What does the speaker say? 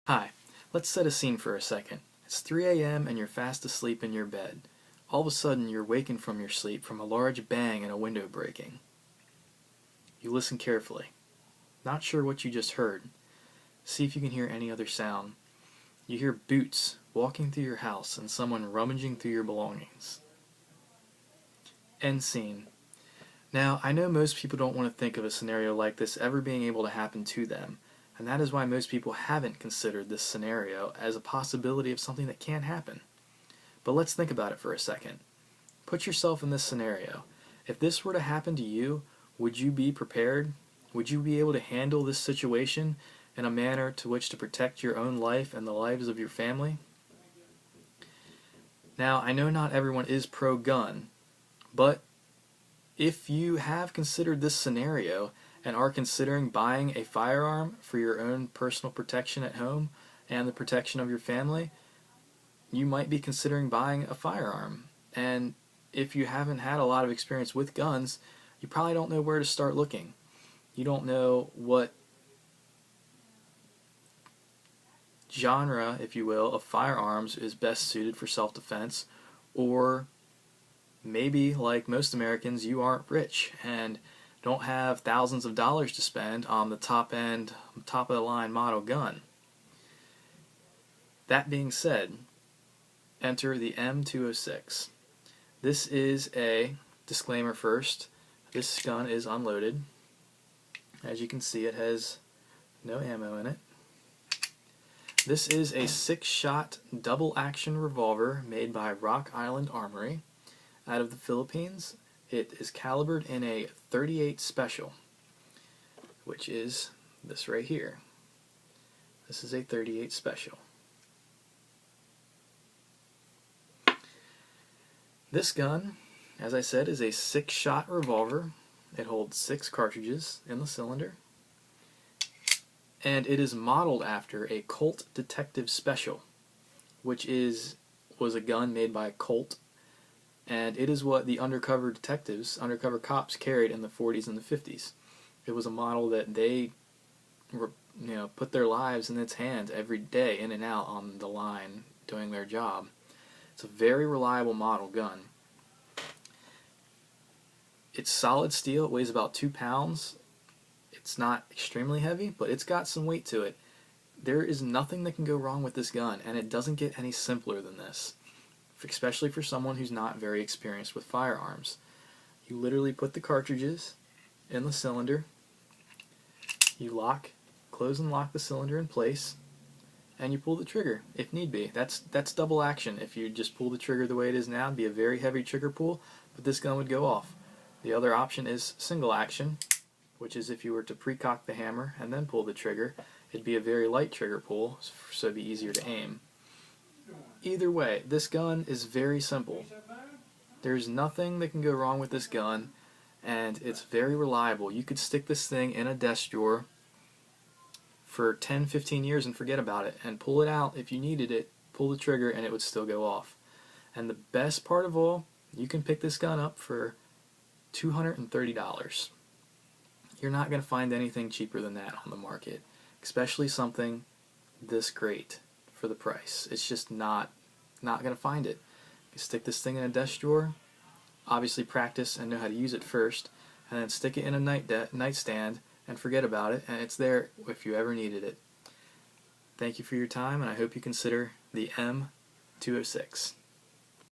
Hi, let's set a scene for a second. It's 3 a.m. and you're fast asleep in your bed. All of a sudden, you're wakened from your sleep from a large bang and a window breaking. You listen carefully. Not sure what you just heard. See if you can hear any other sound. You hear boots walking through your house and someone rummaging through your belongings. End scene. Now, I know most people don't want to think of a scenario like this ever being able to happen to them, and that is why most people haven't considered this scenario as a possibility of something that can happen. But let's think about it for a second. Put yourself in this scenario. If this were to happen to you, would you be prepared? Would you be able to handle this situation in a manner to which to protect your own life and the lives of your family? Now, I know not everyone is pro-gun, but if you have considered this scenario and are considering buying a firearm for your own personal protection at home and the protection of your family, you might be considering buying a firearm. And if you haven't had a lot of experience with guns, you probably don't know where to start looking. You don't know what genre, if you will, of firearms is best suited for self-defense, or maybe, like most Americans, you aren't rich and don't have thousands of dollars to spend on the top of the line model gun. That being said, enter the M206. This is a disclaimer first. This gun is unloaded. As you can see, it has no ammo in it. This is a 6-shot double-action revolver made by Rock Island Armory out of the Philippines. It is calibered in a .38 Special, which is this right here. This is a .38 Special. This gun, as I said, is a 6-shot revolver. It holds 6 cartridges in the cylinder, and it is modeled after a Colt Detective Special, which was a gun made by Colt, and it is what the undercover cops carried in the 40s and the 50s. It was a model that they put their lives in its hands every day, in and out on the line, doing their job. It's a very reliable model gun. It's solid steel. It weighs about 2 pounds. It's not extremely heavy, but it's got some weight to it. There is nothing that can go wrong with this gun, and it doesn't get any simpler than this, especially for someone who's not very experienced with firearms. You literally put the cartridges in the cylinder, you close and lock the cylinder in place, and you pull the trigger if need be. That's double action. If you just pull the trigger the way it is now, it'd be a very heavy trigger pull, but this gun would go off. The other option is single action, which is if you were to pre-cock the hammer and then pull the trigger, it'd be a very light trigger pull, so it'd be easier to aim. Either way, this gun is very simple. There's nothing that can go wrong with this gun, and it's very reliable. You could stick this thing in a desk drawer for 10-15 years and forget about it, and pull it out if you needed it, pull the trigger, and it would still go off. And the best part of all, you can pick this gun up for $230. You're not going to find anything cheaper than that on the market, especially something this great for the price. It's just not going to find it. You stick this thing in a desk drawer, obviously practice and know how to use it first, and then stick it in a nightstand and forget about it, and it's there if you ever needed it. Thank you for your time, and I hope you consider the M206.